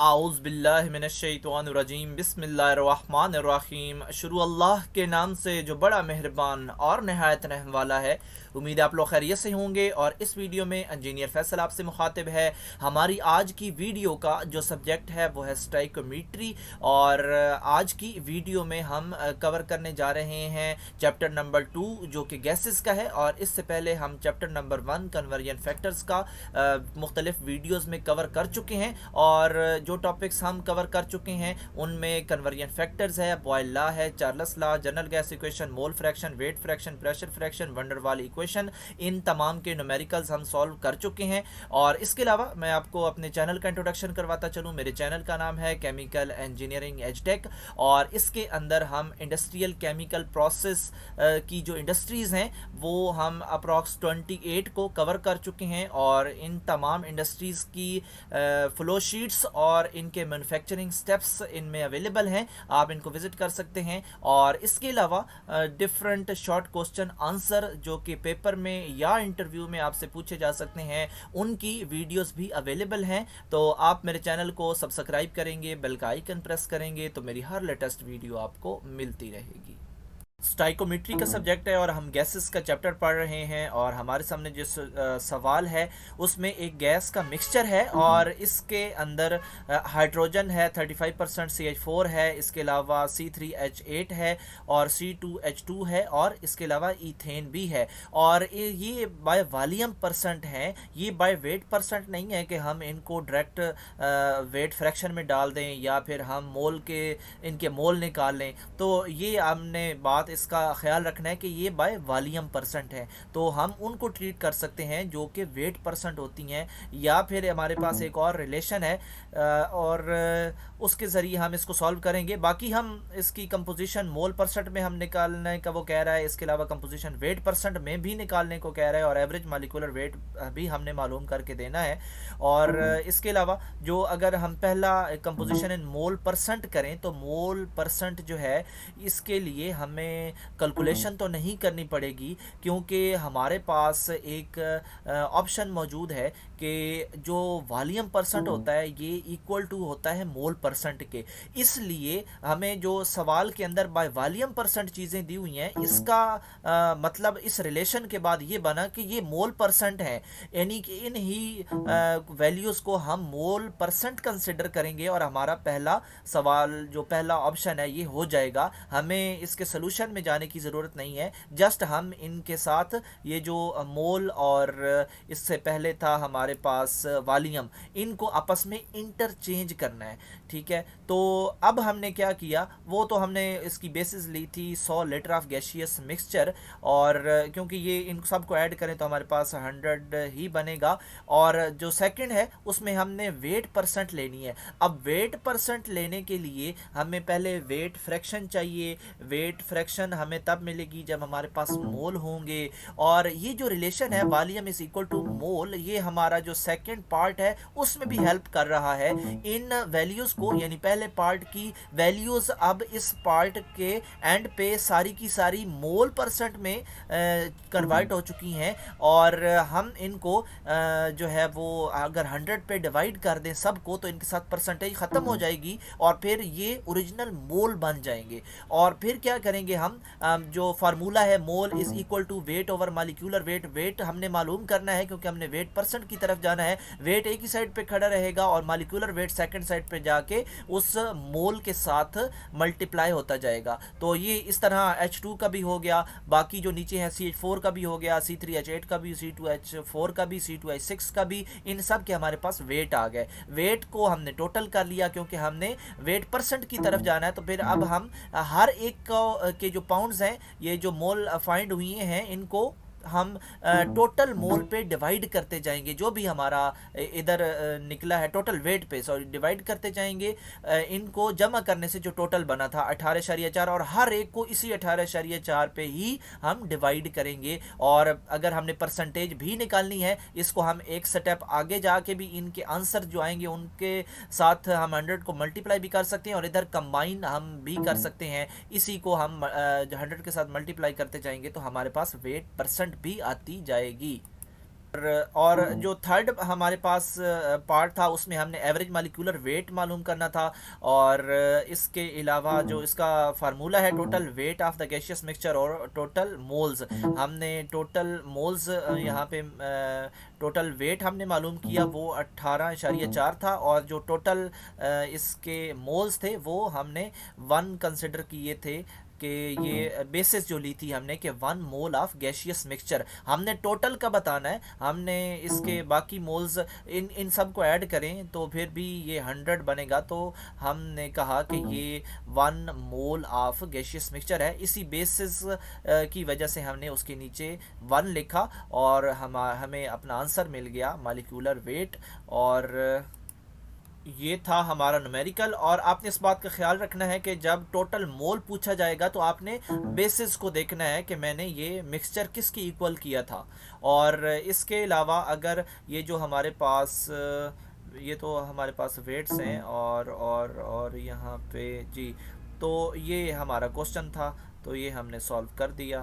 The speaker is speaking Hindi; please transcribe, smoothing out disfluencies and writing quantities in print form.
आउज़ बिल्लाहि मिनश्शैतानिर्रजीम बिस्मिल्लाहिर्रहमानिर्रहीम। शुरू अल्लाह के नाम से जो बड़ा मेहरबान और नहायत रहम वाला है। उम्मीद है आप लोग खैरियत से होंगे। और इस वीडियो में इंजीनियर फैसल आपसे मुखातिब है। हमारी आज की वीडियो का जो सब्जेक्ट है वो है स्टाइकोमेट्री। और आज की वीडियो में हम कवर करने जा रहे हैं चैप्टर नंबर 2 जो कि गैसेस का है। और इससे पहले हम चैप्टर नंबर 1 कन्वर्जन फैक्टर्स का मुख्तलिफ वीडियोज़ में कवर कर चुके हैं। और जो टॉपिक्स हम कवर कर चुके हैं उनमें कन्वर्जन फैक्टर्स है, बॉयल लॉ है, Charles law, general gas equation, mole fraction, weight fraction, pressure fraction, van der Waals equation, इन तमाम के न्यूमेरिकल्स हम सॉल्व कर चुके हैं। और इसके अलावा मैं आपको अपने चैनल का इंट्रोडक्शन करवाता चलूँ। मेरे चैनल का नाम है केमिकल इंजीनियरिंग एजटेक और इसके अंदर हम इंडस्ट्रियल केमिकल प्रोसेस की जो इंडस्ट्रीज़ हैं वो हम अप्रॉक्स 28 को कवर कर चुके हैं। और इन तमाम इंडस्ट्रीज़ की फ्लो शीट्स और इनके मैन्युफैक्चरिंग स्टेप्स इनमें अवेलेबल हैं, आप इनको विज़िट कर सकते हैं। और इसके अलावा डिफरेंट शॉर्ट क्वेश्चन आंसर जो कि पेपर में या इंटरव्यू में आपसे पूछे जा सकते हैं उनकी वीडियोस भी अवेलेबल हैं। तो आप मेरे चैनल को सब्सक्राइब करेंगे, बेल का आइकन प्रेस करेंगे तो मेरी हर लेटेस्ट वीडियो आपको मिलती रहेगी। स्टाइकोमेट्री का सब्जेक्ट है और हम गैसेस का चैप्टर पढ़ रहे हैं। और हमारे सामने जिस सवाल है उसमें एक गैस का मिक्सचर है और इसके अंदर हाइड्रोजन है 35% CH4 है, इसके अलावा C3H8 है और C2H2 है और इसके अलावा ईथेन भी है। और ये बाय वॉल्यूम परसेंट है, ये बाय वेट परसेंट नहीं है कि हम इनको डायरेक्ट वेट फ्रैक्शन में डाल दें या फिर हम मोल के इनके मोल निकाल लें। तो ये हमने बात इसका ख्याल रखना है कि ये बाय वॉल्यूम परसेंट है, तो हम उनको ट्रीट कर सकते हैं जो कि वेट परसेंट होती हैं। या फिर हमारे पास एक और रिलेशन है और उसके ज़रिए हम इसको सॉल्व करेंगे। बाकी हम इसकी कंपोजिशन मोल परसेंट में हम निकालने का वो कह रहा है, इसके अलावा कंपोजिशन वेट परसेंट में भी निकालने को कह रहा है और एवरेज मॉलिक्यूलर वेट भी हमने मालूम करके देना है। और इसके अलावा जो अगर हम पहला कंपोजिशन इन मोल परसेंट करें तो मोल परसेंट जो है इसके लिए हमें कैलकुलेशन तो नहीं करनी पड़ेगी क्योंकि हमारे पास एक ऑप्शन मौजूद है कि जो वॉल्यूम परसेंट होता है ये इक्वल टू होता है मोल परसेंट के। इसलिए हमें जो सवाल के अंदर बाय वॉल्यूम परसेंट चीज़ें दी हुई हैं इसका मतलब इस रिलेशन के बाद ये बना कि ये मोल परसेंट है, यानी कि इन ही वैल्यूज़ को हम मोल परसेंट कंसिडर करेंगे और हमारा पहला सवाल जो पहला ऑप्शन है ये हो जाएगा। हमें इसके सोल्यूशन में जाने की ज़रूरत नहीं है, जस्ट हम इनके साथ ये जो मोल और इससे पहले था हमारे पास वॉल्यूम, इनको आपस में इंटरचेंज करना है। ठीक है, तो अब हमने क्या किया वो तो हमने इसकी बेसिस ली थी 100 लीटर ऑफ गैशियस मिक्सचर। और क्योंकि ये इन सबको ऐड करें तो हमारे पास 100 ही बनेगा। और जो सेकंड है उसमें हमने वेट परसेंट लेनी है। अब वेट परसेंट लेने के लिए हमें पहले वेट फ्रैक्शन चाहिए। वेट फ्रैक्शन हमें तब मिलेगी जब हमारे पास मोल होंगे। और ये जो रिलेशन है वॉल्यूम इज इक्वल टू मोल, ये हमारा जो सेकंड पार्ट है उसमें भी हेल्प कर रहा है। इन वैल्यूज़ को यानी पहले पार्ट की वैल्यूज़ अब इस पार्ट के एंड पे सारी की सारी मोल परसेंट में कन्वर्ट हो चुकी हैं। और हम इनको जो है वो अगर 100 पे डिवाइड कर दें सबको तो इनके साथ परसेंटेज ख़त्म हो जाएगी और फिर ये ओरिजिनल मोल बन जाएंगे। और फिर क्या करेंगे हम जो फार्मूला है mole is equal to weight over molecular weight. Weight हमने मालूम करना है क्योंकि हमने वेट परसेंट की तरफ जाना है। वेट एक ही साइड पे खड़ा रहेगा और मॉलिक्यूलर वेट सेकंड साइड पे जाके उस मोल के साथ मल्टीप्लाई होता जाएगा। तो ये इस तरह H2 का भी हो गया, बाकी जो नीचे है CH4 का भी हो गया, C3H8 का भी, C2H4 का भी, C2H6 का भी, इन सब के हमारे पास वेट आ गए। वेट को हमने टोटल कर लिया क्योंकि हमने वेट परसेंट की तरफ जाना है। तो फिर अब हम हर एक के जो पाउंड्स हैं ये जो मोल फाइंड हुए हैं इनको हम टोटल मोल पे डिवाइड करते जाएंगे। जो भी हमारा इधर निकला है टोटल वेट पे सॉरी डिवाइड करते जाएंगे। इनको जमा करने से जो टोटल बना था 18.4 और हर एक को इसी 18.4 पे ही हम डिवाइड करेंगे। और अगर हमने परसेंटेज भी निकालनी है इसको हम एक स्टेप आगे जाके भी इनके आंसर जो आएंगे उनके साथ हम 100 को मल्टीप्लाई भी कर सकते हैं और इधर कंबाइन हम भी कर सकते हैं। इसी को हम 100 के साथ मल्टीप्लाई करते जाएंगे तो हमारे पास वेट परसेंट भी आती जाएगी। और जो थर्ड हमारे पास पार्ट था उसमें हमने एवरेज मालिक्यूलर वेट मालूम करना था। और इसके अलावा जो इसका फार्मूला है total weight of the gaseous mixture और टोटल मोल्स, हमने टोटल मोल्स यहाँ पे टोटल वेट हमने मालूम किया वो 18.4 था, और जो टोटल इसके मोल्स थे वो हमने 1 कंसिडर किए थे कि ये बेसिस जो ली थी हमने कि 1 मोल ऑफ गैशियस मिक्सचर हमने टोटल का बताना है। हमने इसके बाकी मोल्स इन सब को ऐड करें तो फिर भी ये 100 बनेगा, तो हमने कहा कि ये 1 मोल ऑफ गैशियस मिक्सचर है। इसी बेसिस की वजह से हमने उसके नीचे 1 लिखा और हमें अपना आंसर मिल गया मालिक्यूलर वेट। और ये था हमारा न्यूमेरिकल। और आपने इस बात का ख्याल रखना है कि जब टोटल मोल पूछा जाएगा तो आपने बेसिस को देखना है कि मैंने ये मिक्सचर किसकी इक्वल किया था। और इसके अलावा अगर ये जो हमारे पास ये तो हमारे पास वेट्स हैं और यहाँ पे जी, तो ये हमारा क्वेश्चन था, तो ये हमने सॉल्व कर दिया।